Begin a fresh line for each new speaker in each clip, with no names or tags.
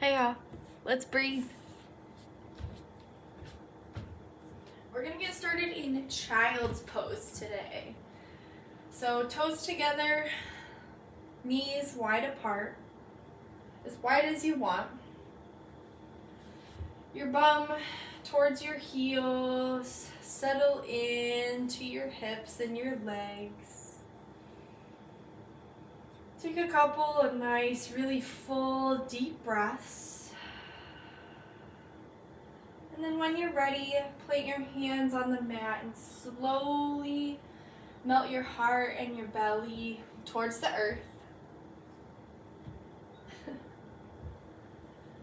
Hey y'all, let's breathe. We're gonna get started in child's pose today. So toes together, knees wide apart, as wide as you want. Your bum towards your heels, settle into your hips and your legs. Take a couple of nice, really full, deep breaths. And then when you're ready, plant your hands on the mat and slowly melt your heart and your belly towards the earth.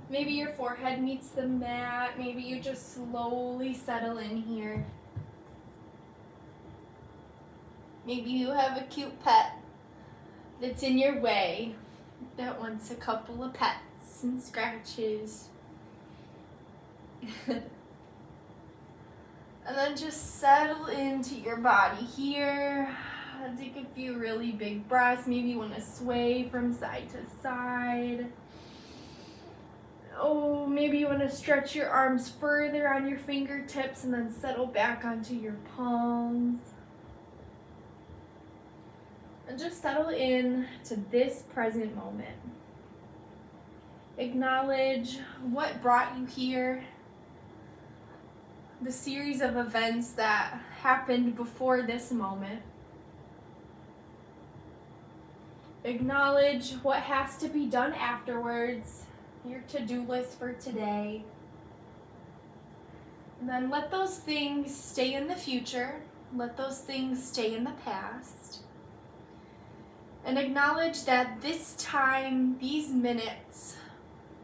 Maybe your forehead meets the mat. Maybe you just slowly settle in here. Maybe you have a cute pet that's in your way that wants a couple of pets and scratches. And then just settle into your body here. Take a few really big breaths. Maybe you want to sway from side to side. Oh, maybe you want to stretch your arms further on your fingertips and then settle back onto your palms. And just settle in to this present moment. Acknowledge what brought you here, the series of events that happened before this moment. Acknowledge what has to be done afterwards, your to-do list for today. And then let those things stay in the future. Let those things stay in the past. And acknowledge that this time, these minutes,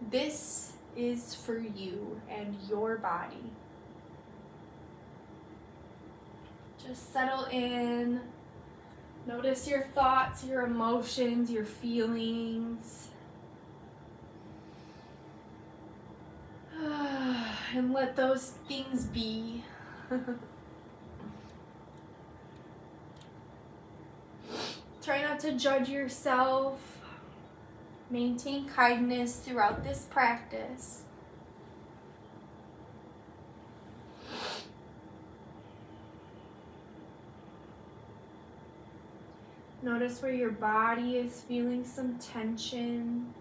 this is for you and your body. Just settle in. Notice your thoughts, your emotions, your feelings. And let those things be. Try not to judge yourself. Maintain kindness throughout this practice. Notice where your body is feeling some tension.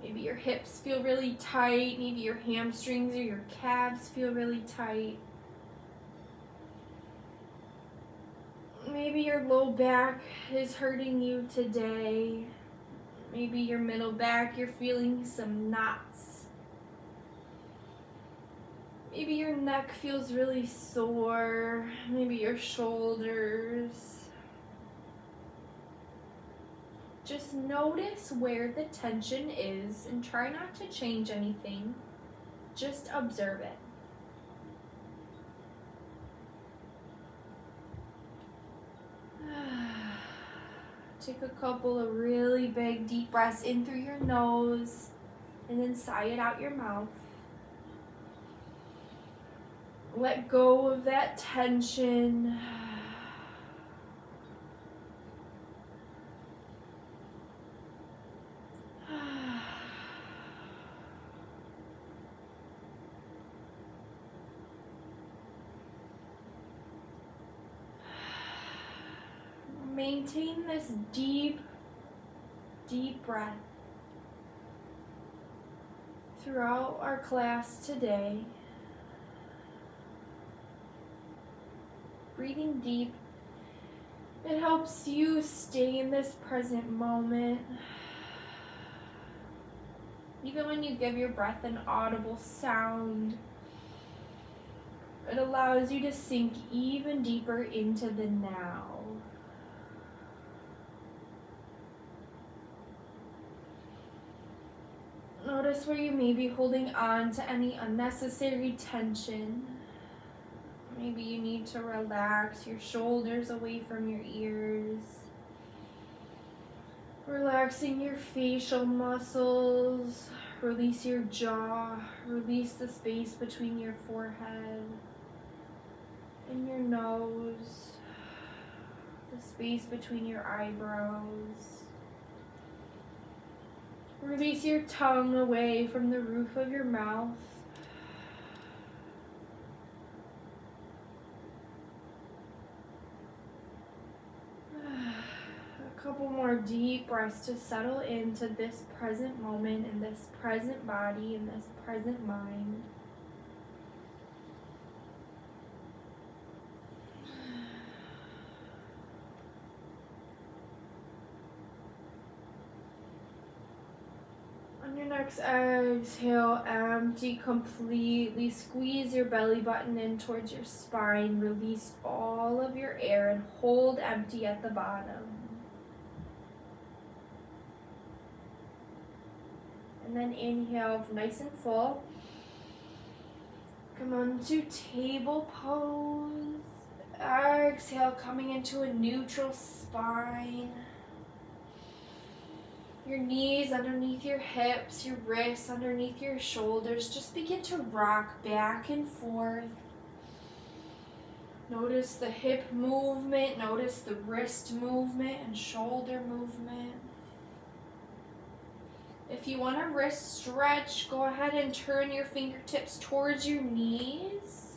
Maybe your hips feel really tight. Maybe your hamstrings or your calves feel really tight. Maybe your low back is hurting you today. Maybe your middle back, you're feeling some knots. Maybe your neck feels really sore. Maybe your shoulders. Just notice where the tension is and try not to change anything. Just observe it. Take a couple of really big deep breaths in through your nose and then sigh it out your mouth. Let go of that tension. Maintain this deep, deep breath throughout our class today. Breathing deep, it helps you stay in this present moment. Even when you give your breath an audible sound, it allows you to sink even deeper into the now. Notice where you may be holding on to any unnecessary tension. Maybe you need to relax your shoulders away from your ears. Relaxing your facial muscles. Release your jaw. Release the space between your forehead and your nose. The space between your eyebrows. Release your tongue away from the roof of your mouth. A couple more deep breaths to settle into this present moment, in this present body, in this present mind. On your next exhale, empty completely. Squeeze your belly button in towards your spine. Release all of your air and hold empty at the bottom. And then inhale nice and full. Come on to table pose. Exhale, coming into a neutral spine. Your knees underneath your hips, your wrists underneath your shoulders. Just begin to rock back and forth. Notice the hip movement, notice the wrist movement and shoulder movement. If you want a wrist stretch, go ahead and turn your fingertips towards your knees.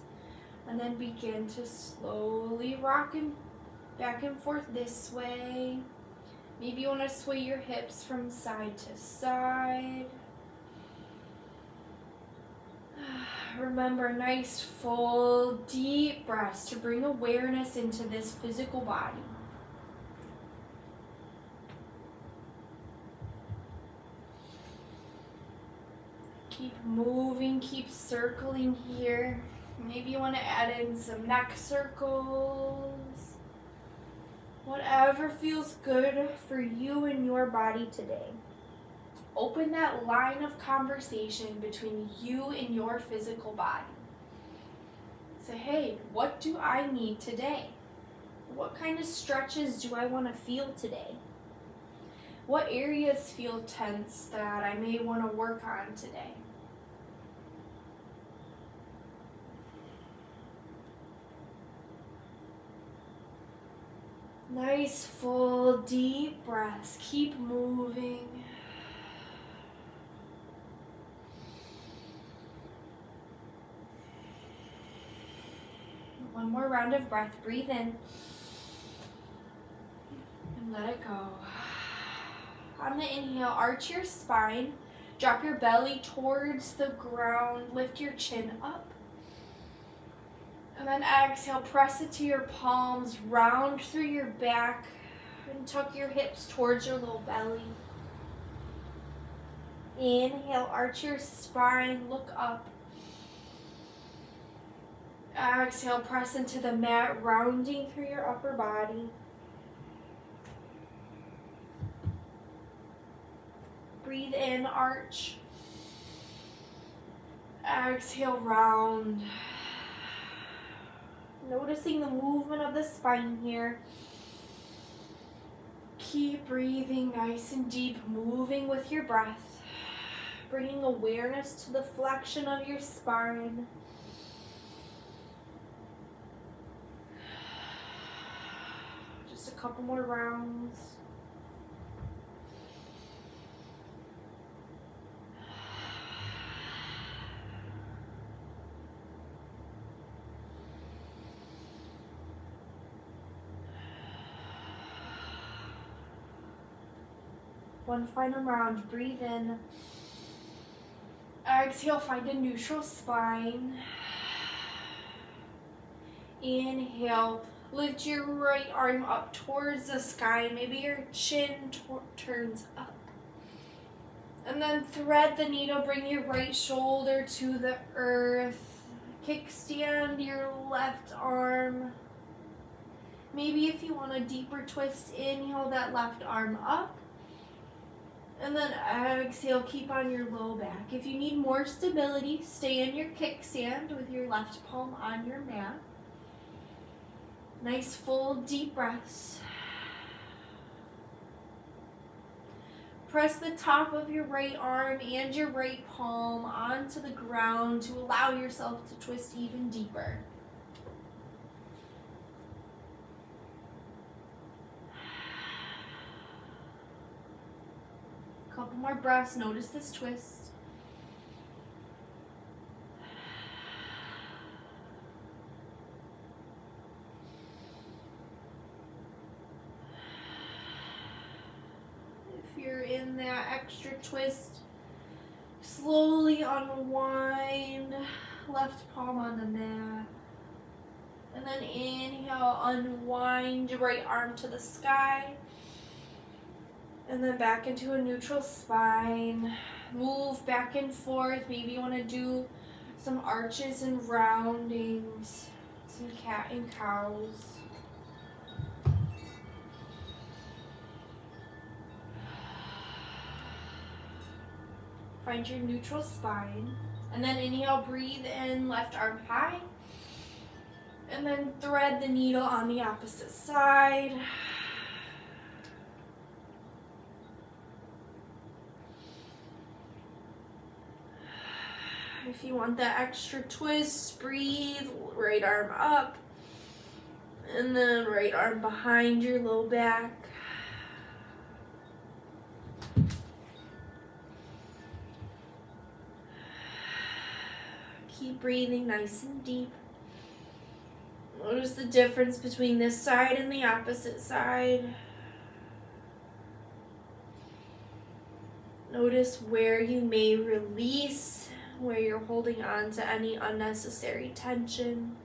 And then begin to slowly rock back and forth this way. Maybe you want to sway your hips from side to side. Remember, nice, full, deep breaths to bring awareness into this physical body. Keep moving, keep circling here. Maybe you want to add in some neck circles. Whatever feels good for you and your body today. Open that line of conversation between you and your physical body. Say, hey, what do I need today? What kind of stretches do I want to feel today? What areas feel tense that I may want to work on today? Nice, full, deep breaths. Keep moving. One more round of breath. Breathe in. And let it go. On the inhale, arch your spine. Drop your belly towards the ground. Lift your chin up. And then exhale, press it to your palms, round through your back, and tuck your hips towards your little belly. Inhale, arch your spine, look up. Exhale, press into the mat, rounding through your upper body. Breathe in, arch. Exhale, round. Noticing the movement of the spine here. Keep breathing nice and deep, moving with your breath. Bringing awareness to the flexion of your spine. Just a couple more rounds. One final round. Breathe in. Exhale, find a neutral spine. Inhale, lift your right arm up towards the sky. Maybe your chin turns up. And then thread the needle, bring your right shoulder to the earth. Kickstand your left arm. Maybe if you want a deeper twist, inhale that left arm up. And then exhale, keep on your low back. If you need more stability, stay in your kickstand with your left palm on your mat. Nice, full, deep breaths. Press the top of your right arm and your right palm onto the ground to allow yourself to twist even deeper. Couple more breaths. Notice this twist. If you're in that extra twist, slowly unwind left palm on the mat. And then inhale, unwind your right arm to the sky. And then back into a neutral spine. Move back and forth. Maybe you want to do some arches and roundings. Some cat and cows. Find your neutral spine. And then inhale, breathe in, left arm high. And then thread the needle on the opposite side. If you want that extra twist, breathe, right arm up. And then right arm behind your low back. Keep breathing nice and deep. Notice the difference between this side and the opposite side. Notice where you may release, where you're holding on to any unnecessary tension.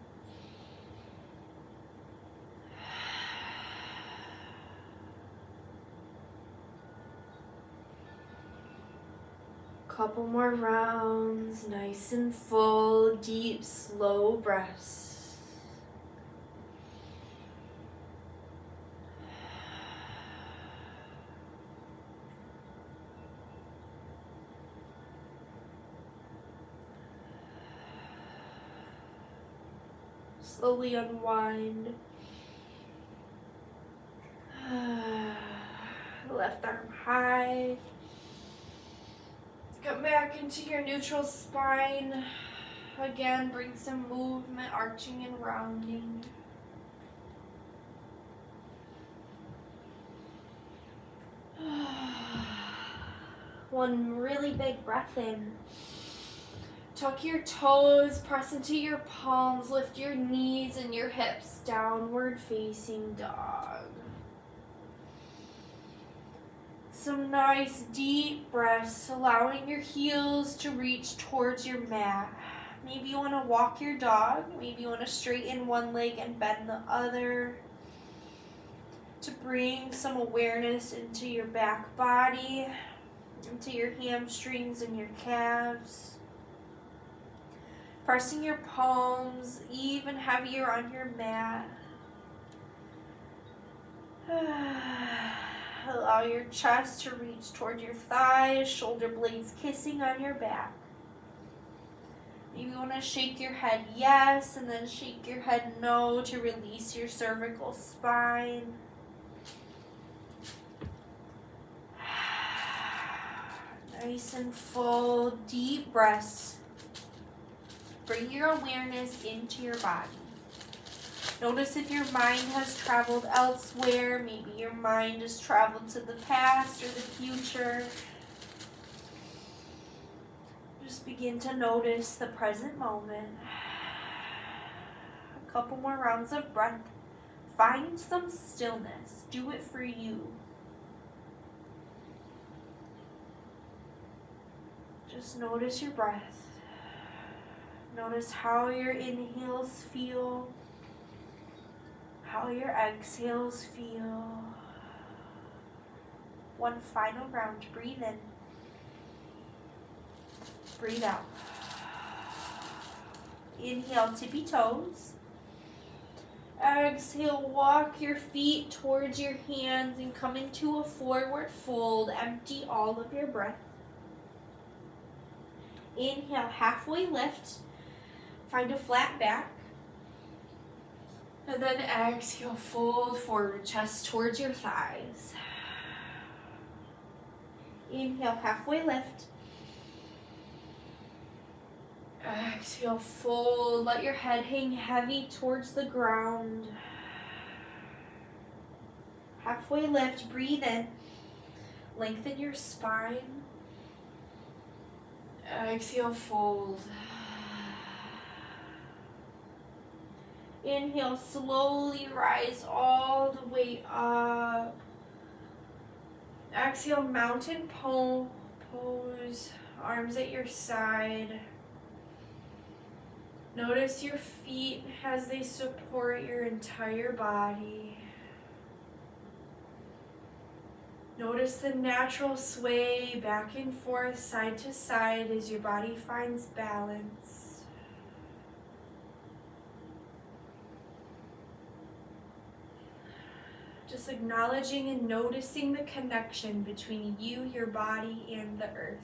Couple more rounds, nice and full, deep, slow breaths. Slowly unwind. Left arm high. Come back into your neutral spine. Again, bring some movement, arching and rounding. One really big breath in. Tuck your toes, press into your palms, lift your knees and your hips, downward facing dog. Some nice deep breaths, allowing your heels to reach towards your mat. Maybe you want to walk your dog, maybe you want to straighten one leg and bend the other. To bring some awareness into your back body, into your hamstrings and your calves. Pressing your palms even heavier on your mat. Allow your chest to reach toward your thighs, shoulder blades kissing on your back. Maybe you want to shake your head yes, and then shake your head no to release your cervical spine. Nice and full, deep breaths. Bring your awareness into your body. Notice if your mind has traveled elsewhere. Maybe your mind has traveled to the past or the future. Just begin to notice the present moment. A couple more rounds of breath. Find some stillness. Do it for you. Just notice your breath. Notice how your inhales feel, how your exhales feel. One final round. Breathe in. Breathe out. Inhale, tippy toes. Exhale, walk your feet towards your hands and come into a forward fold. Empty all of your breath. Inhale, halfway lift. Find a flat back. And then exhale, fold forward, chest towards your thighs. Inhale, halfway lift. Exhale, fold. Let your head hang heavy towards the ground. Halfway lift, breathe in. Lengthen your spine. Exhale, fold. Inhale, slowly rise all the way up. Exhale, mountain pose, arms at your side. Notice your feet as they support your entire body. Notice the natural sway back and forth, side to side as your body finds balance. Just acknowledging and noticing the connection between you, your body, and the earth.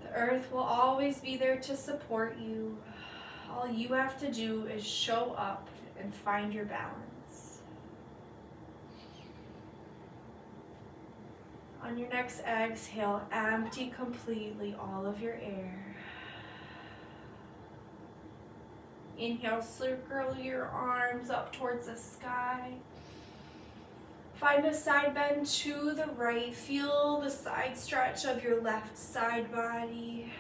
The earth will always be there to support you. All you have to do is show up and find your balance. On your next exhale, empty completely all of your air. Inhale, circle your arms up towards the sky. Find a side bend to the right. Feel the side stretch of your left side body.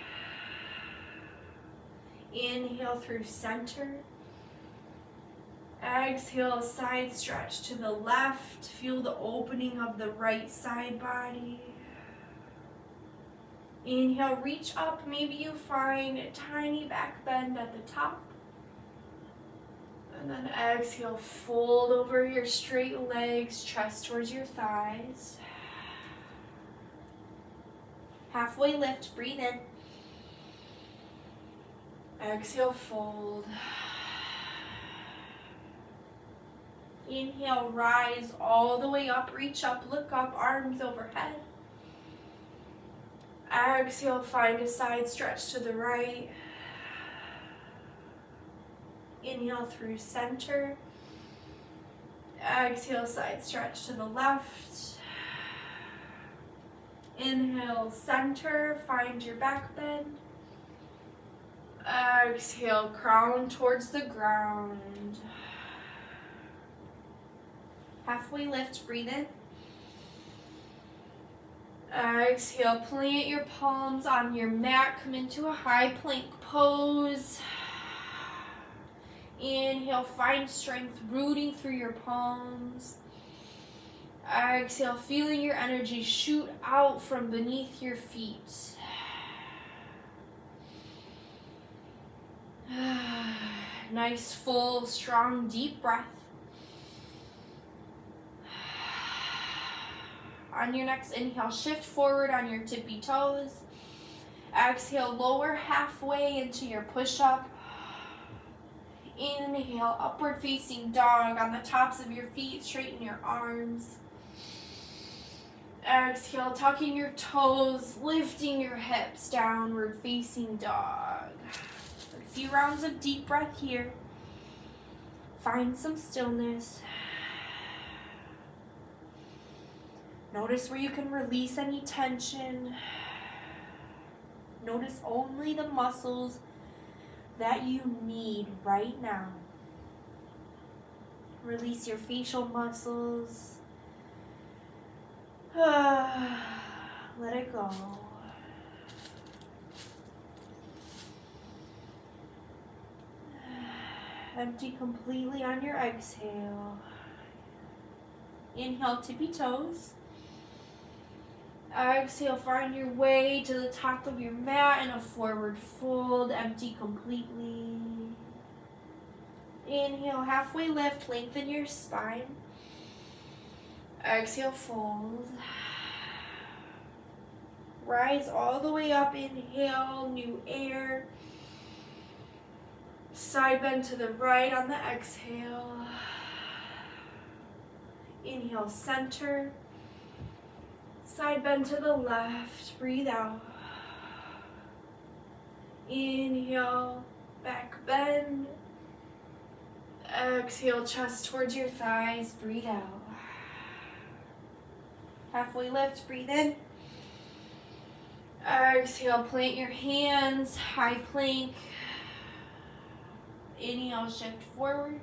Inhale through center. Exhale, side stretch to the left. Feel the opening of the right side body. Inhale, reach up. Maybe you find a tiny back bend at the top. And then exhale, fold over your straight legs, chest towards your thighs. Halfway lift, breathe in. Exhale, fold. Inhale, rise all the way up, reach up, look up, arms overhead. Exhale, find a side stretch to the right. Inhale through center. Exhale, side stretch to the left. Inhale, center, find your back bend. Exhale, crown towards the ground. Halfway lift, breathe in. Exhale, plant your palms on your mat, come into a high plank pose. Inhale, find strength rooting through your palms. Exhale, feeling your energy shoot out from beneath your feet. Nice, full, strong, deep breath. On your next inhale, shift forward on your tippy toes. Exhale, lower halfway into your push-up. Inhale, upward facing dog on the tops of your feet, straighten your arms. Exhale, tucking your toes, lifting your hips, downward facing dog. A few rounds of deep breath here. Find some stillness. Notice where you can release any tension. Notice only the muscles that you need right now. Release your facial muscles. Let it go. Empty completely on your exhale. Inhale, tippy toes. Exhale, find your way to the top of your mat in a forward fold. Empty completely. Inhale, halfway lift, lengthen your spine. Exhale, fold. Rise all the way up, inhale, new air. Side bend to the right on the exhale. Inhale, center. Side bend to the left, breathe out. Inhale, back bend. Exhale, chest towards your thighs, breathe out. Halfway lift, breathe in. Exhale, plant your hands, high plank. Inhale, shift forward.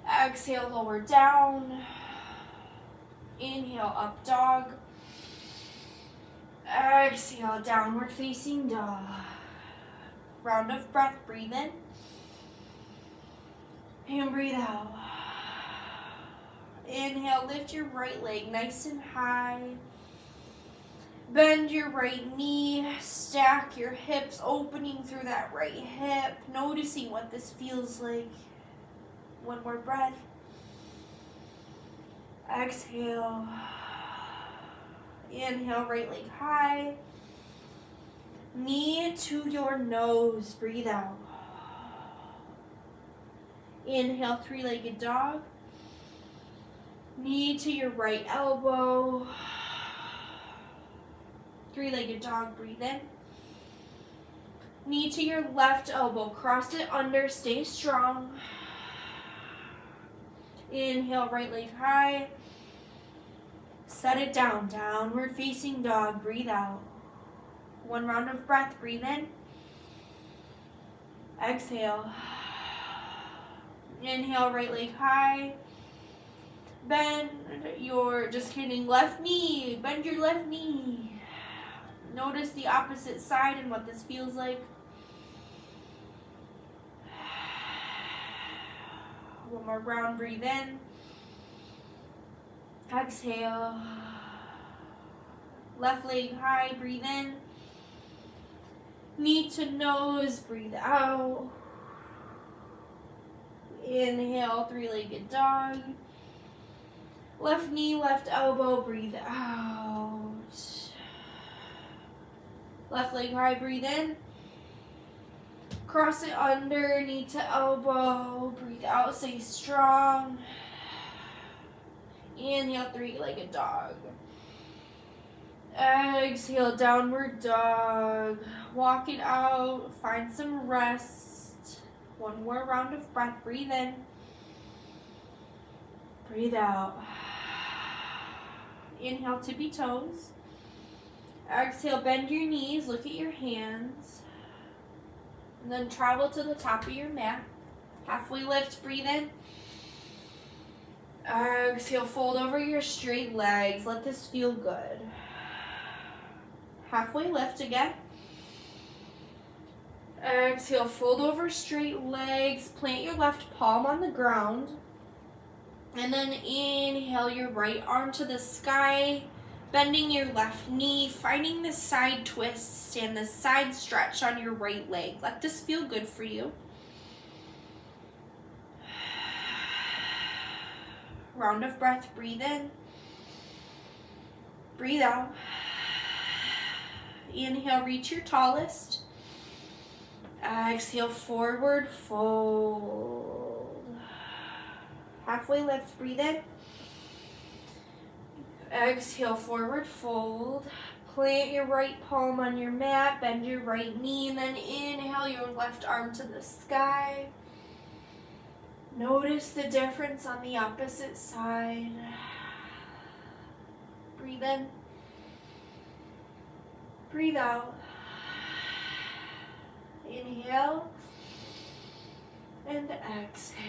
Exhale, lower down. Inhale, up dog. Exhale, downward facing dog. Round of breath, breathe in. And breathe out. Inhale, lift your right leg nice and high. Bend your right knee, stack your hips, opening through that right hip, noticing what this feels like. One more breath. Exhale. Inhale, right leg high. Knee to your nose, breathe out. Inhale, three-legged dog. Knee to your right elbow. Three-legged dog, breathe in. Knee to your left elbow, cross it under, stay strong. Inhale, right leg high. Set it down, downward facing dog, breathe out. One round of breath, breathe in. Exhale. Inhale, right leg high. Bend your, left knee. Bend your left knee. Notice the opposite side and what this feels like. One more round, breathe in. Exhale. Left leg high, breathe in. Knee to nose, breathe out. Inhale, three-legged dog. Left knee, left elbow, breathe out. Left leg high, breathe in. Cross it under, knee to elbow, breathe out, stay strong. Inhale, three-legged dog. Exhale, downward dog. Walk it out, find some rest. One more round of breath, breathe in. Breathe out. Inhale, tippy toes. Exhale, bend your knees, look at your hands. And then travel to the top of your mat. Halfway lift, breathe in. Exhale, fold over your straight legs. Let this feel good. Halfway lift again. Exhale, fold over straight legs. Plant your left palm on the ground. And then inhale your right arm to the sky. Bending your left knee, finding the side twist and the side stretch on your right leg. Let this feel good for you. Round of breath, breathe in. Breathe out. Inhale, reach your tallest. Exhale, forward fold. Halfway lift, breathe in. Exhale, forward fold. Plant your right palm on your mat, bend your right knee, and then inhale your left arm to the sky. Notice the difference on the opposite side. Breathe in. Breathe out. Inhale. And exhale.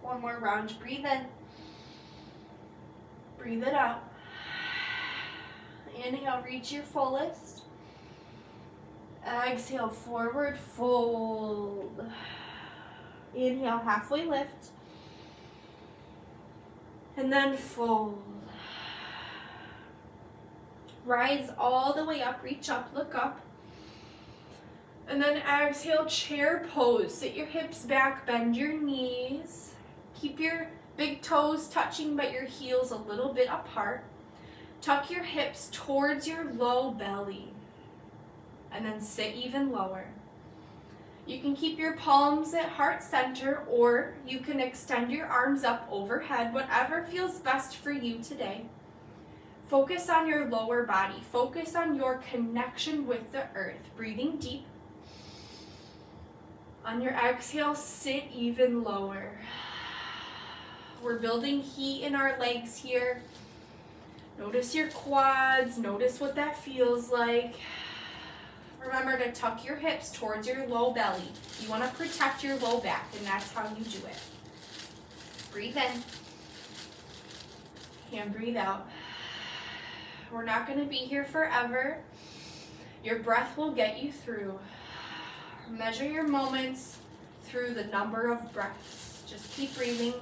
One more round. Breathe in. Breathe it out. Inhale, reach your fullest. Exhale, forward fold. Inhale, halfway lift. And then fold. Rise all the way up, reach up, look up. And then exhale, chair pose. Sit your hips back, bend your knees. Keep your big toes touching but your heels a little bit apart. Tuck your hips towards your low belly. And then sit even lower. You can keep your palms at heart center, or you can extend your arms up overhead, whatever feels best for you today. Focus on your lower body. Focus on your connection with the earth. Breathing deep. On your exhale, sit even lower. We're building heat in our legs here. Notice your quads. Notice what that feels like. Remember to tuck your hips towards your low belly. You want to protect your low back, and that's how you do it. Breathe in. And breathe out. We're not going to be here forever. Your breath will get you through. Measure your moments through the number of breaths. Just keep breathing.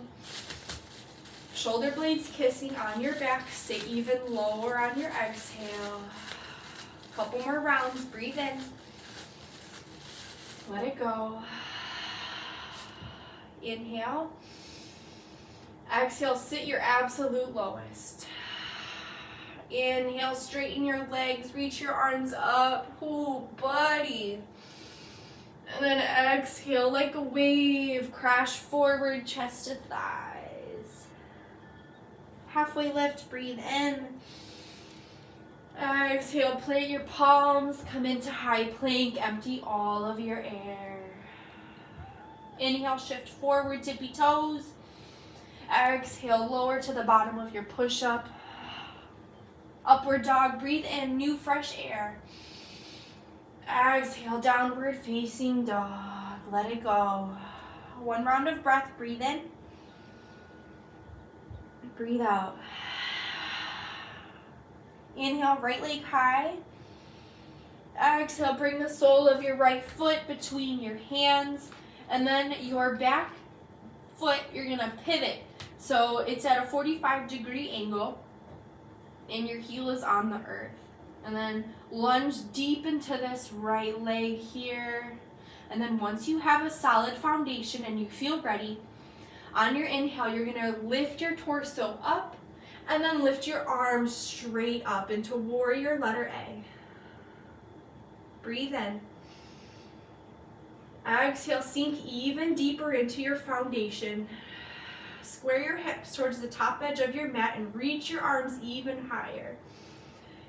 Shoulder blades kissing on your back. Sit even lower on your exhale. Couple more rounds. Breathe in. Let it go. Inhale. Exhale, sit your absolute lowest. Inhale, straighten your legs, reach your arms up. Ooh, buddy. And then exhale, like a wave, crash forward, chest to thighs. Halfway lift, breathe in. Exhale, plant your palms, come into high plank, empty all of your air. Inhale, shift forward, tippy toes. Exhale, lower to the bottom of your push-up. Upward dog, breathe in, new fresh air. Exhale, downward facing dog. Let it go. One round of breath, breathe in. Breathe out. Inhale, right leg high. Exhale, bring the sole of your right foot between your hands. And then your back foot, you're going to pivot. So it's at a 45-degree angle. And your heel is on the earth. And then lunge deep into this right leg here. And then once you have a solid foundation and you feel ready, on your inhale, you're going to lift your torso up and then lift your arms straight up into warrior letter A. Breathe in. Exhale, sink even deeper into your foundation. Square your hips towards the top edge of your mat and reach your arms even higher.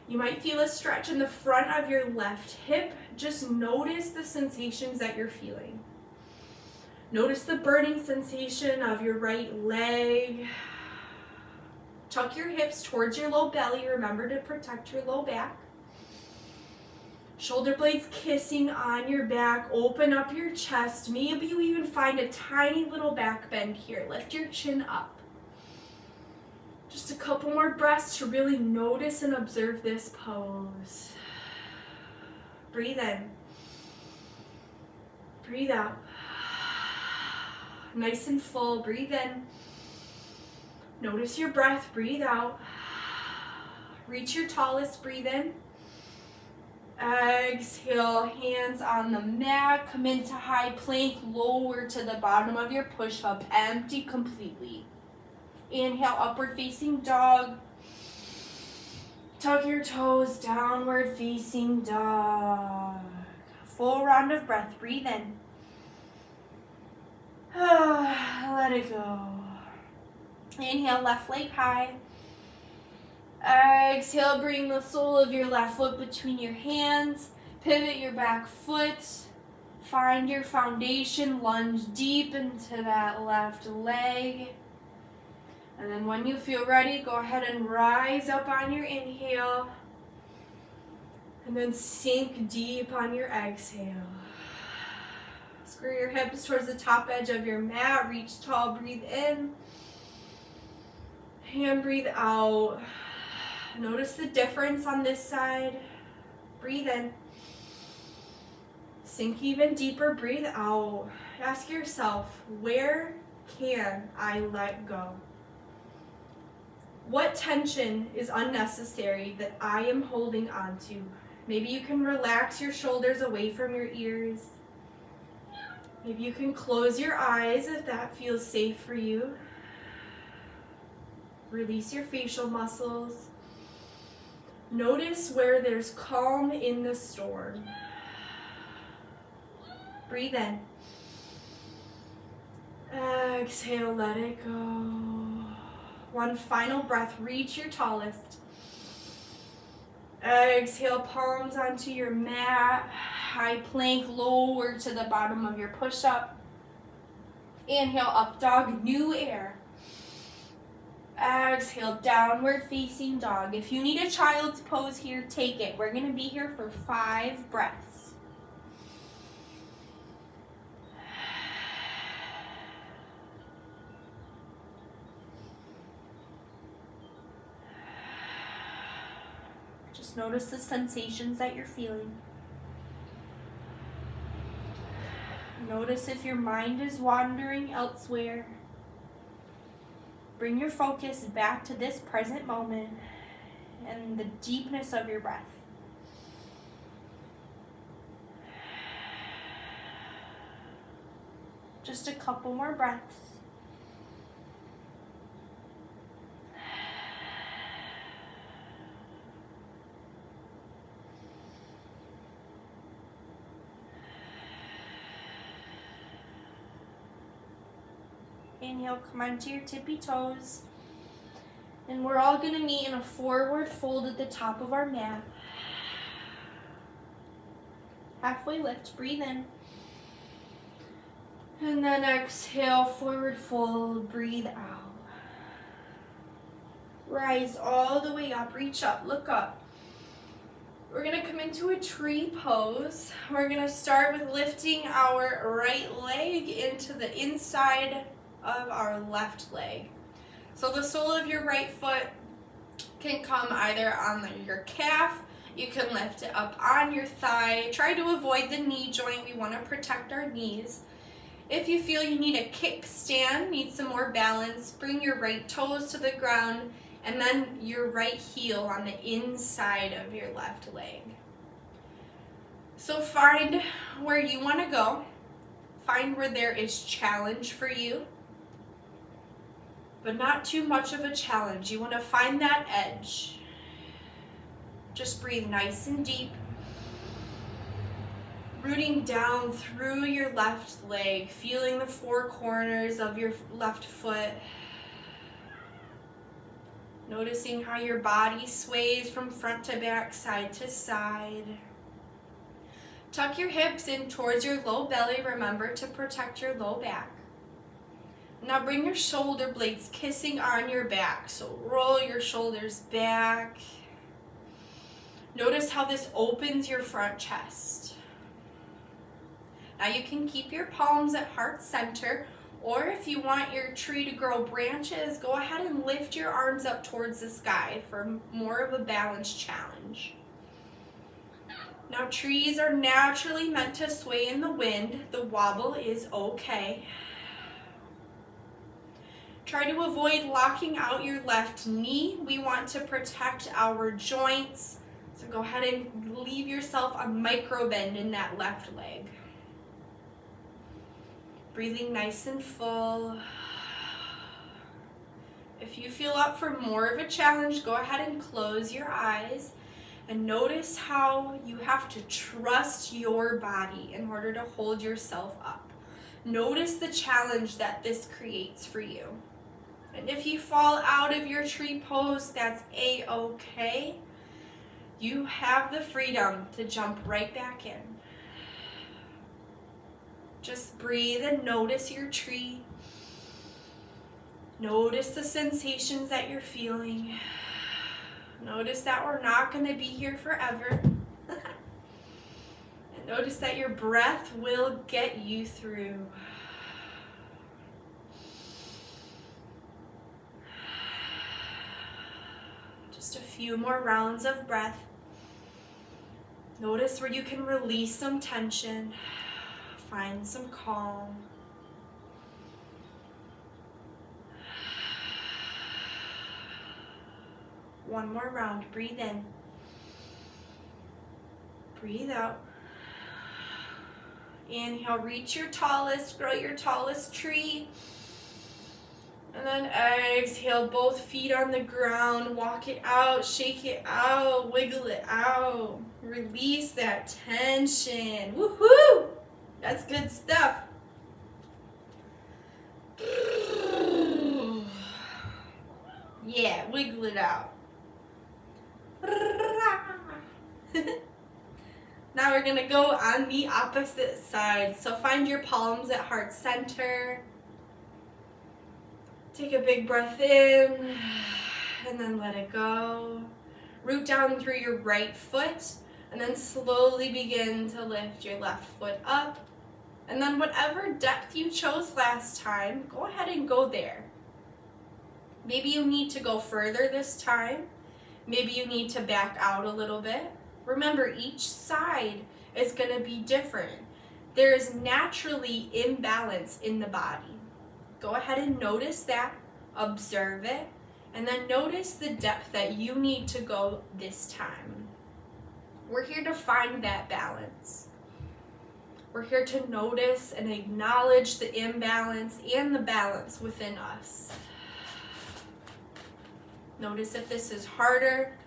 You might feel a stretch in the front of your left hip. Just notice the sensations that you're feeling. Notice the burning sensation of your right leg. Tuck your hips towards your low belly. Remember to protect your low back. Shoulder blades kissing on your back. Open up your chest. Maybe you even find a tiny little back bend here. Lift your chin up. Just a couple more breaths to really notice and observe this pose. Breathe in. Breathe out. Nice and full. Breathe in. Notice your breath. Breathe out. Reach your tallest. Breathe in. Exhale, hands on the mat. Come into high plank. Lower to the bottom of your push-up. Empty completely. Inhale, upward facing dog. Tuck your toes, downward facing dog. Full round of breath. Breathe in. Let it go. Inhale, left leg high. Exhale, bring the sole of your left foot between your hands. Pivot your back foot. Find your foundation. Lunge deep into that left leg. And then when you feel ready, go ahead and rise up on your inhale. And then sink deep on your exhale. Square your hips towards the top edge of your mat. Reach tall, breathe in. And breathe out. Notice the difference on this side. Breathe in. Sink even deeper, breathe out. Ask yourself, where can I let go? What tension is unnecessary that I am holding on to? Maybe you can relax your shoulders away from your ears. Maybe you can close your eyes if that feels safe for you. Release your facial muscles. Notice where there's calm in the storm. Breathe in. Exhale, let it go. One final breath, reach your tallest. Exhale, palms onto your mat. High plank, lower to the bottom of your push-up. Inhale, up dog, new air. Exhale, downward facing dog. If you need a child's pose here, take it. We're going to be here for 5 breaths. Notice the sensations that you're feeling. Notice if your mind is wandering elsewhere. Bring your focus back to this present moment and the deepness of your breath. Just a couple more breaths. Inhale, come onto your tippy toes. And we're all going to meet in a forward fold at the top of our mat. Halfway lift, breathe in. And then exhale, forward fold, breathe out. Rise all the way up, reach up, look up. We're going to come into a tree pose. We're going to start with lifting our right leg into the inside of our left leg. So the sole of your right foot can come either on your calf, you can lift it up on your thigh. Try to avoid the knee joint, we want to protect our knees. If you feel you need a kickstand, need some more balance, bring your right toes to the ground and then your right heel on the inside of your left leg. So find where you want to go, find where there is challenge for you, but not too much of a challenge. You want to find that edge. Just breathe nice and deep. Rooting down through your left leg, feeling the four corners of your left foot. Noticing how your body sways from front to back, side to side. Tuck your hips in towards your low belly. Remember to protect your low back. Now bring your shoulder blades kissing on your back. So roll your shoulders back. Notice how this opens your front chest. Now you can keep your palms at heart center, or if you want your tree to grow branches, go ahead and lift your arms up towards the sky for more of a balance challenge. Now trees are naturally meant to sway in the wind. The wobble is okay. Try to avoid locking out your left knee. We want to protect our joints. So go ahead and leave yourself a micro bend in that left leg. Breathing nice and full. If you feel up for more of a challenge, go ahead and close your eyes and notice how you have to trust your body in order to hold yourself up. Notice the challenge that this creates for you. And if you fall out of your tree pose, that's a-okay. You have the freedom to jump right back in. Just breathe and notice your tree. Notice the sensations that you're feeling. Notice that we're not going to be here forever. And notice that your breath will get you through. Just a few more rounds of breath. Notice where you can release some tension. Find some calm. One more round. Breathe in. Breathe out. Inhale, reach your tallest, grow your tallest tree. And then exhale, both feet on the ground. Walk it out, shake it out, wiggle it out. Release that tension. Woohoo! That's good stuff. Yeah, wiggle it out. Now we're gonna go on the opposite side. So find your palms at heart center. Take a big breath in and then let it go. Root down through your right foot and then slowly begin to lift your left foot up. And then whatever depth you chose last time, go ahead and go there. Maybe you need to go further this time. Maybe you need to back out a little bit. Remember, each side is going to be different. There is naturally imbalance in the body. Go ahead and notice that, observe it, and then notice the depth that you need to go this time. We're here to find that balance. We're here to notice and acknowledge the imbalance and the balance within us. Notice if this is harder,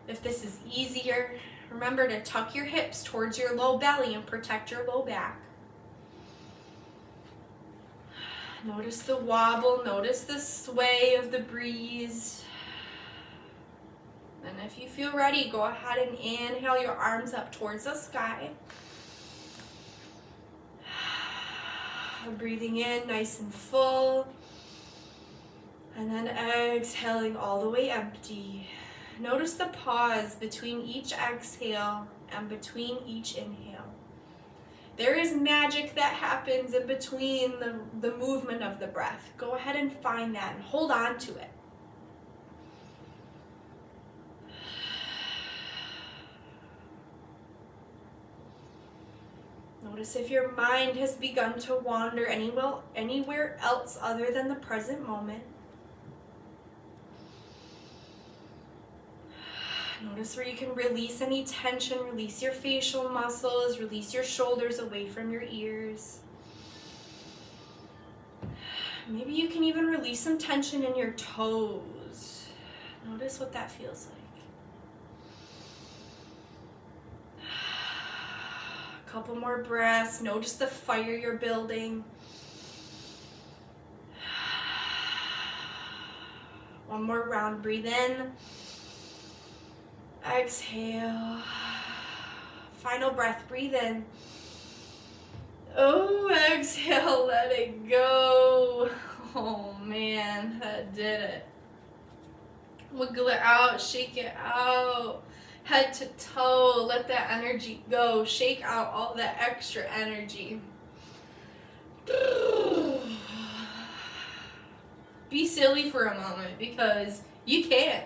if this is easier. Remember to tuck your hips towards your low belly and protect your low back. Notice the wobble, notice the sway of the breeze. And if you feel ready, go ahead and inhale your arms up towards the sky. Breathing in nice and full. And then exhaling all the way empty. Notice the pause between each exhale and between each inhale. There is magic that happens in between the movement of the breath. Go ahead and find that and hold on to it. Notice if your mind has begun to wander anywhere else other than the present moment. Notice where you can release any tension, release your facial muscles, release your shoulders away from your ears. Maybe you can even release some tension in your toes. Notice what that feels like. A couple more breaths. Notice the fire you're building. One more round. Breathe in. Exhale. Final breath. Breathe in. Oh, exhale. Let it go. Oh man, that did it. Wiggle it out. Shake it out. Head to toe. Let that energy go. Shake out all that extra energy. Be silly for a moment because you can't.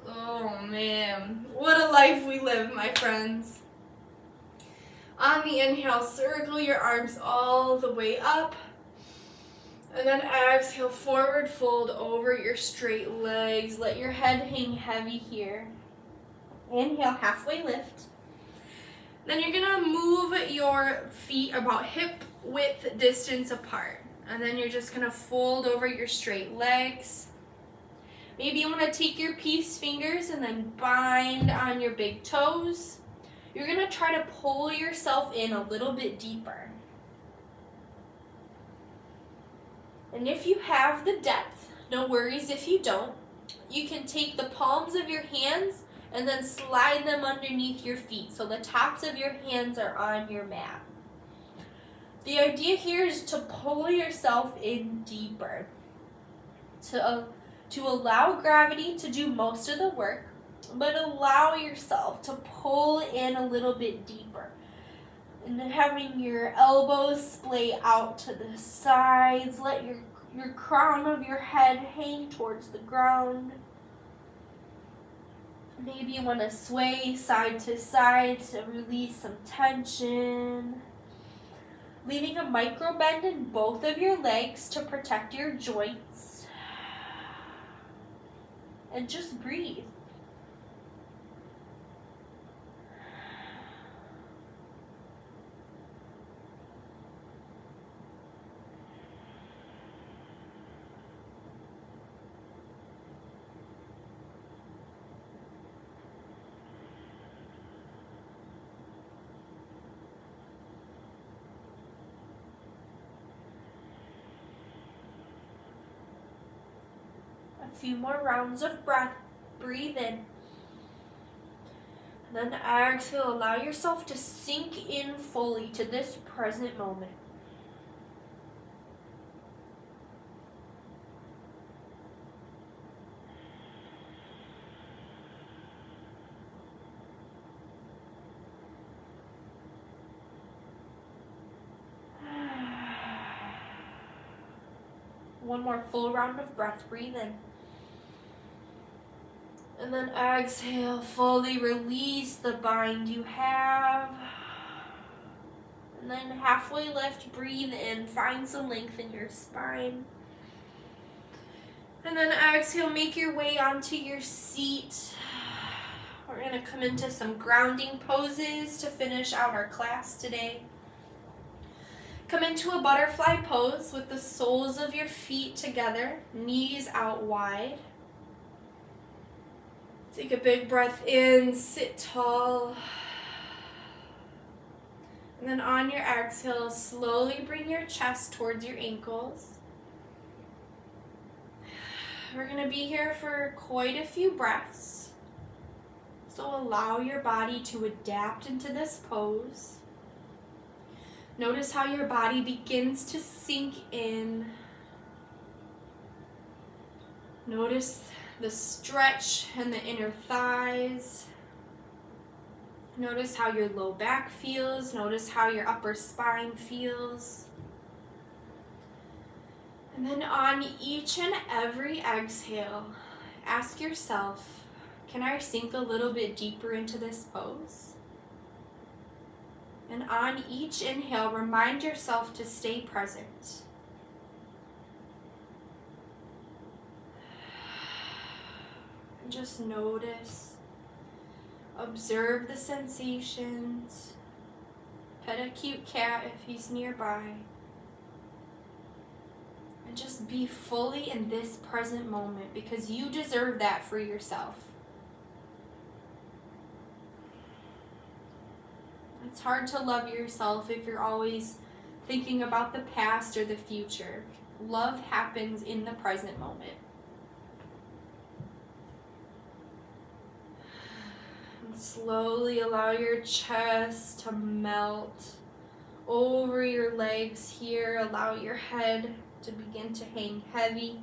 Oh man, what a life we live, my friends. On the inhale, circle your arms all the way up. And then exhale, forward fold over your straight legs. Let your head hang heavy here. Inhale, halfway lift. Then you're gonna move your feet about hip width distance apart. And then you're just gonna fold over your straight legs. Maybe you want to take your peace fingers and then bind on your big toes. You're going to try to pull yourself in a little bit deeper. And if you have the depth, no worries if you don't. You can take the palms of your hands and then slide them underneath your feet so the tops of your hands are on your mat. The idea here is to pull yourself in deeper. To allow gravity to do most of the work, but allow yourself to pull in a little bit deeper. And then having your elbows splay out to the sides, let your crown of your head hang towards the ground. Maybe you want to sway side to side to release some tension. Leaving a micro bend in both of your legs to protect your joints. And just breathe. A few more rounds of breath. Breathe in. And then exhale. Allow yourself to sink in fully to this present moment. One more full round of breath. Breathe in. And then exhale, fully release the bind you have. And then halfway lift, breathe in, find some length in your spine. And then exhale, make your way onto your seat. We're going to come into some grounding poses to finish out our class today. Come into a butterfly pose with the soles of your feet together, knees out wide. Take a big breath in, sit tall. And then on your exhale, slowly bring your chest towards your ankles. We're going to be here for quite a few breaths. So allow your body to adapt into this pose. Notice how your body begins to sink in. Notice the stretch in the inner thighs. Notice how your low back feels. Notice how your upper spine feels. And then on each and every exhale, ask yourself, can I sink a little bit deeper into this pose? And on each inhale, remind yourself to stay present. And just notice, observe the sensations. Pet a cute cat if he's nearby. And just be fully in this present moment because you deserve that for yourself. It's hard to love yourself if you're always thinking about the past or the future. Love happens in the present moment. And slowly allow your chest to melt over your legs here. Allow your head to begin to hang heavy.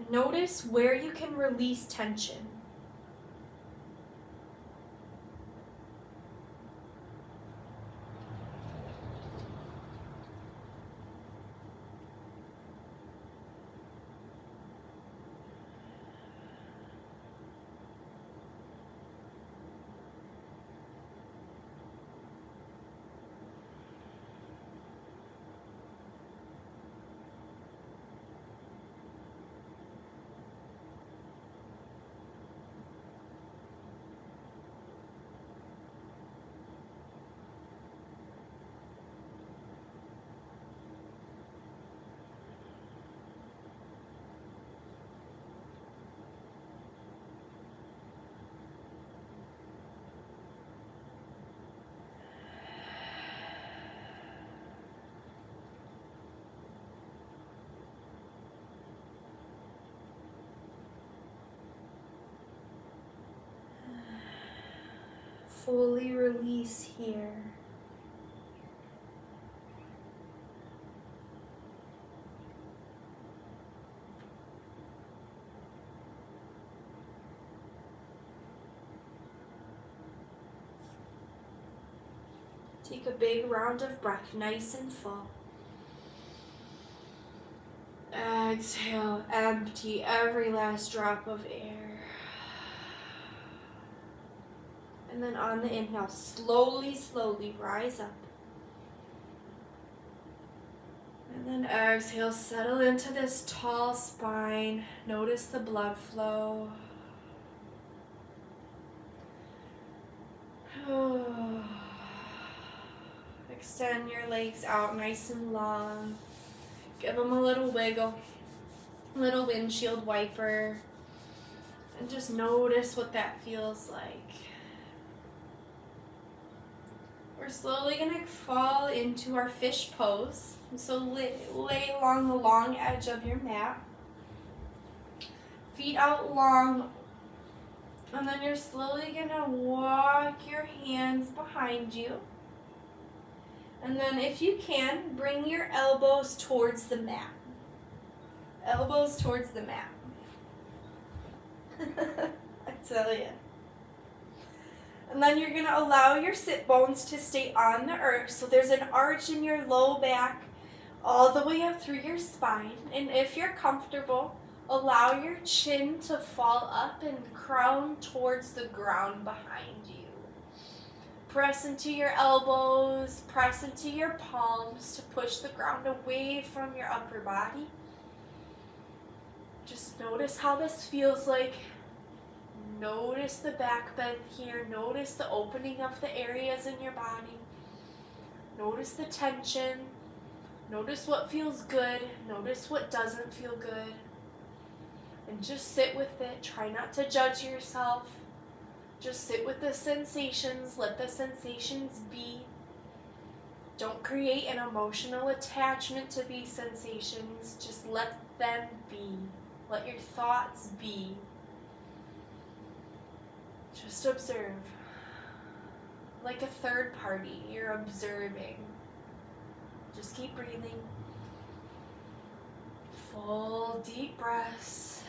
Notice where you can release tension. Fully release here. Take a big round of breath, nice and full. Exhale, empty every last drop of air. And then on the inhale, slowly, slowly rise up. And then exhale, settle into this tall spine. Notice the blood flow. Extend your legs out nice and long. Give them a little wiggle, little windshield wiper. And just notice what that feels like. We're slowly going to fall into our fish pose. So lay along the long edge of your mat. Feet out long. And then you're slowly going to walk your hands behind you. And then if you can, bring your elbows towards the mat. Elbows towards the mat. I tell you. And then you're going to allow your sit bones to stay on the earth. So there's an arch in your low back all the way up through your spine. And if you're comfortable, allow your chin to fall up and crown towards the ground behind you. Press into your elbows, press into your palms to push the ground away from your upper body. Just notice how this feels like. Notice the back bend here. Notice the opening of the areas in your body. Notice the tension. Notice what feels good. Notice what doesn't feel good. And just sit with it. Try not to judge yourself. Just sit with the sensations. Let the sensations be. Don't create an emotional attachment to these sensations. Just let them be. Let your thoughts be. Just observe. Like a third party, you're observing. Just keep breathing. Full deep breaths.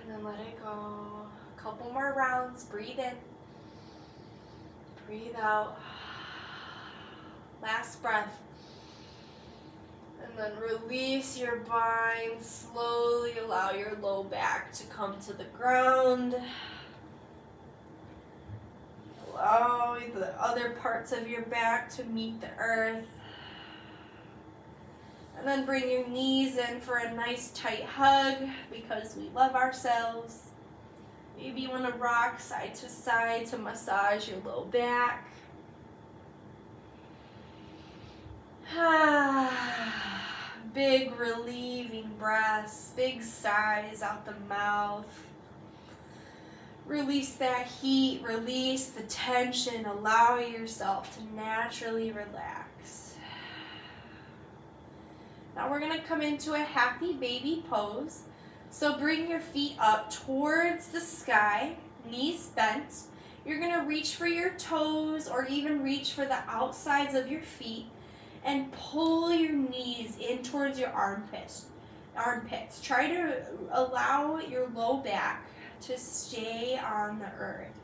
And then let it go. A couple more rounds. Breathe in. Breathe out. Last breath. And then release your bind. Slowly allow your low back to come to the ground. Allow the other parts of your back to meet the earth. And then bring your knees in for a nice tight hug because we love ourselves. Maybe you want to rock side to side to massage your low back. Big relieving breaths, big sighs out the mouth. Release that heat, release the tension, allow yourself to naturally relax. Now we're going to come into a happy baby pose. So bring your feet up towards the sky, knees bent. You're going to reach for your toes or even reach for the outsides of your feet and pull your knees in towards your armpits. Try to allow your low back to stay on the earth.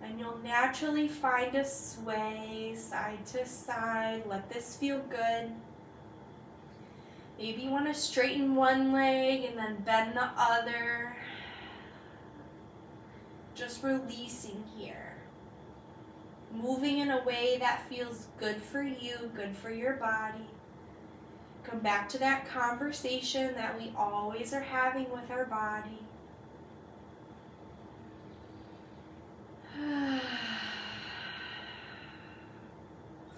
And you'll naturally find a sway side to side. Let this feel good. Maybe you want to straighten one leg and then bend the other. Just releasing here. Moving in a way that feels good for you, good for your body. Come back to that conversation that we always are having with our body. A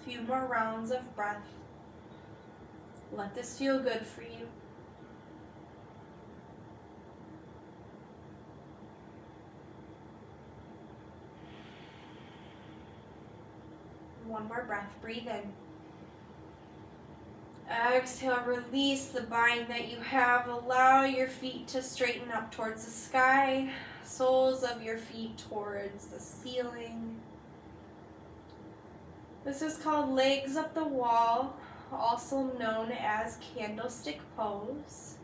few more rounds of breath. Let this feel good for you. One more breath. Breathe in. Exhale, release the bind that you have. Allow your feet to straighten up towards the sky. Soles of your feet towards the ceiling. This is called legs up the wall, also known as Candlestick Pose.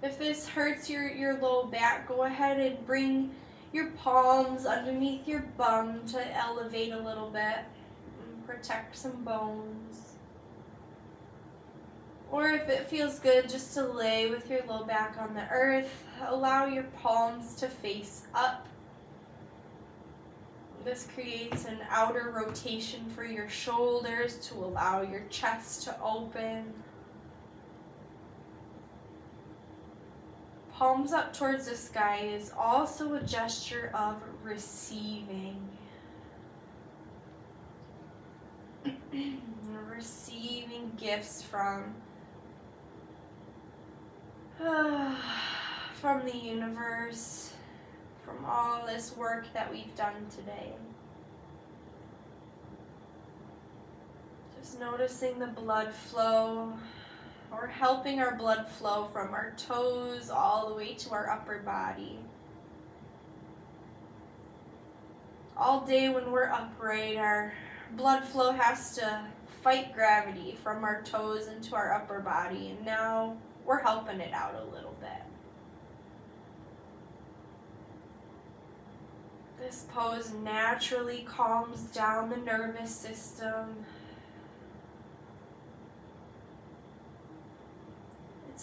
If this hurts your low back, go ahead and bring your palms underneath your bum to elevate a little bit and protect some bones. Or if it feels good just to lay with your low back on the earth, allow your palms to face up. This creates an outer rotation for your shoulders to allow your chest to open. Palms up towards the sky is also a gesture of receiving. Receiving gifts from the universe, from all this work that we've done today. Just noticing the blood flow, or helping our blood flow from our toes all the way to our upper body. All day when we're upright, our blood flow has to fight gravity from our toes into our upper body, and now we're helping it out a little bit. This pose naturally calms down the nervous system.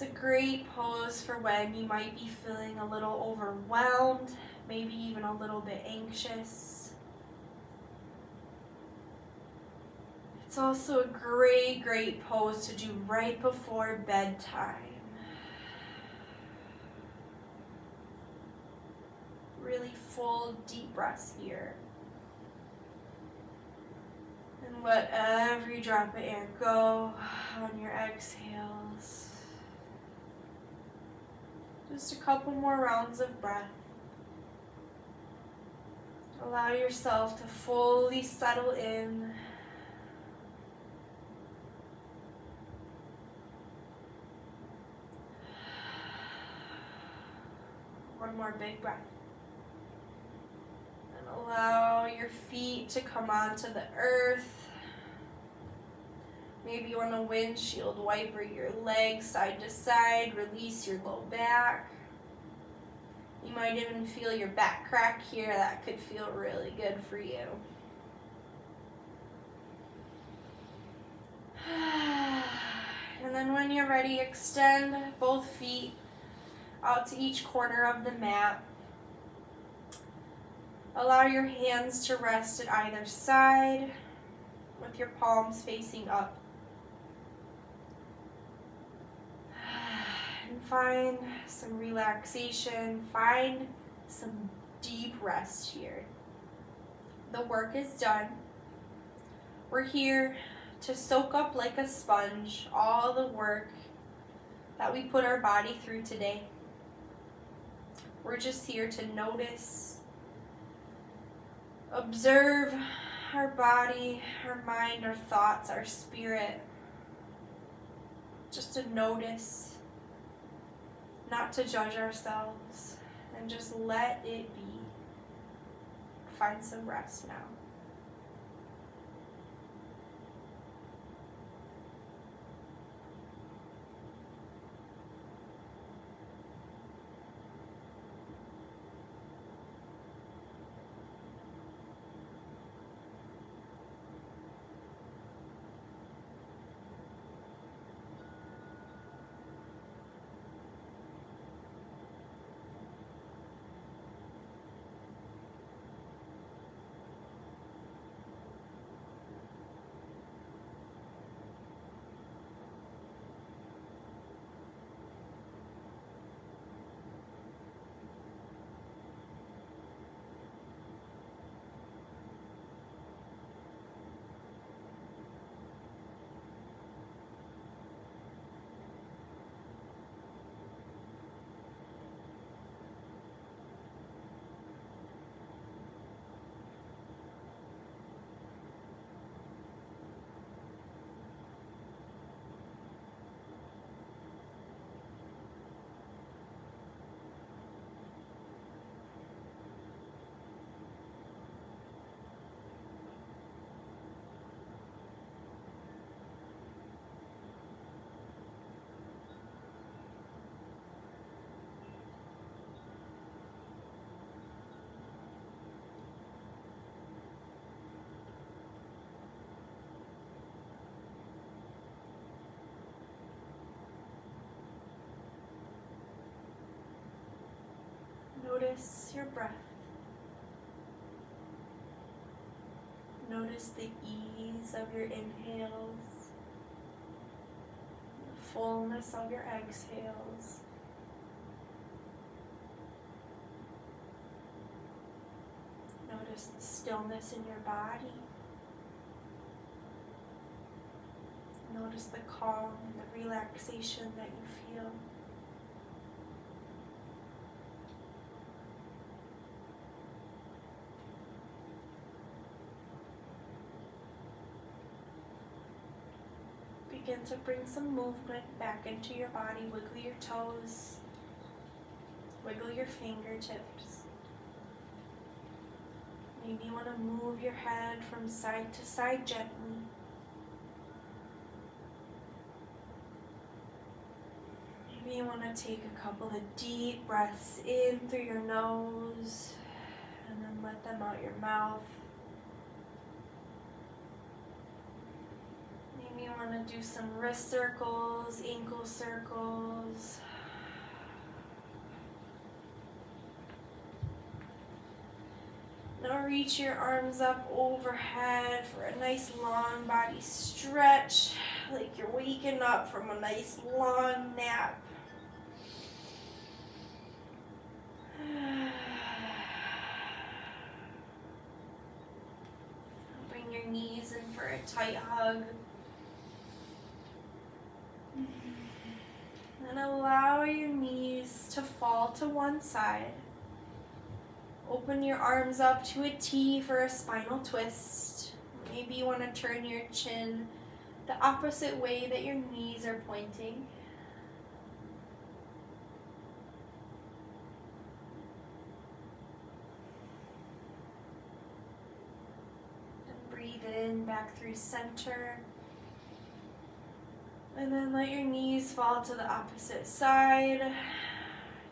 It's a great pose for when you might be feeling a little overwhelmed, maybe even a little bit anxious. It's also a great pose to do right before bedtime. Really full, deep breaths here. And let every drop of air go on your exhales. Just a couple more rounds of breath. Allow yourself to fully settle in. One more big breath. And allow your feet to come onto the earth. Maybe on a windshield wiper your legs side to side, release your low back. You might even feel your back crack here. That could feel really good for you. And then when you're ready, extend both feet out to each corner of the mat. Allow your hands to rest at either side with your palms facing up. And find some relaxation, find some deep rest here. The work is done. We're here to soak up like a sponge all the work that we put our body through today. We're just here to notice, observe our body, our mind, our thoughts, our spirit. Just to notice, not to judge ourselves, and just let it be. Find some rest now. Notice your breath. Notice the ease of your inhales, the fullness of your exhales. Notice the stillness in your body. Notice the calm and the relaxation that you feel. Begin to bring some movement back into your body. Wiggle your toes. Wiggle your fingertips. Maybe you want to move your head from side to side gently. Maybe you want to take a couple of deep breaths in through your nose and then let them out your mouth. Maybe you want to do some wrist circles, ankle circles. Now reach your arms up overhead for a nice long body stretch, like you're waking up from a nice long nap. Bring your knees in for a tight hug. And allow your knees to fall to one side. Open your arms up to a T for a spinal twist. Maybe you want to turn your chin the opposite way that your knees are pointing. And breathe in back through center. And then let your knees fall to the opposite side.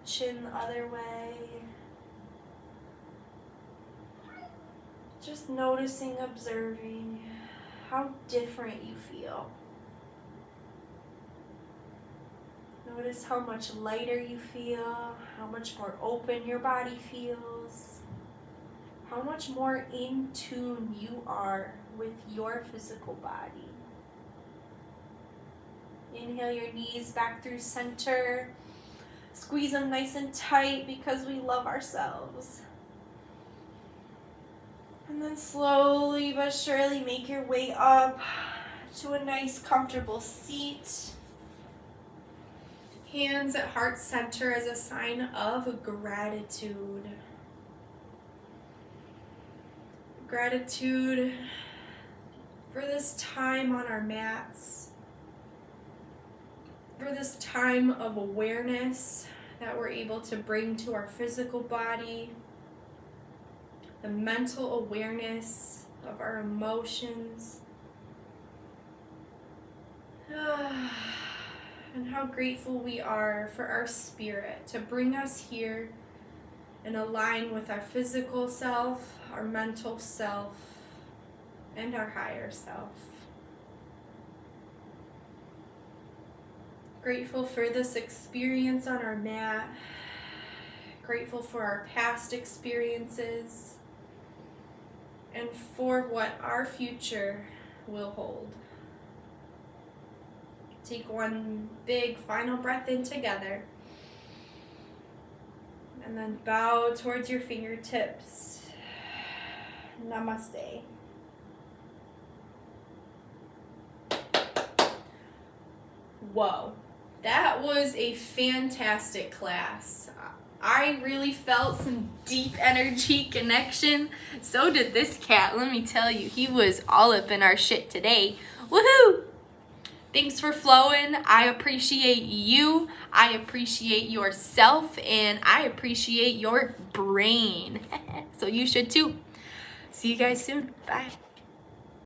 Chin the other way. Just noticing, observing how different you feel. Notice how much lighter you feel, how much more open your body feels, how much more in tune you are with your physical body. Inhale your knees back through center. Squeeze them nice and tight because we love ourselves. And then slowly but surely make your way up to a nice comfortable seat. Hands at heart center as a sign of gratitude. Gratitude for this time on our mats. For this time of awareness that we're able to bring to our physical body. The mental awareness of our emotions. And how grateful we are for our spirit to bring us here and align with our physical self, our mental self, and our higher self. Grateful for this experience on our mat. Grateful for our past experiences. And for what our future will hold. Take one big final breath in together. And then bow towards your fingertips. Namaste. Whoa, that was a fantastic class. I really felt some deep energy connection. So did this cat, let me tell you. He was all up in our shit today. Woohoo! Thanks for flowing. I appreciate you. I appreciate yourself. And I appreciate your brain. So you should too. See you guys soon. Bye.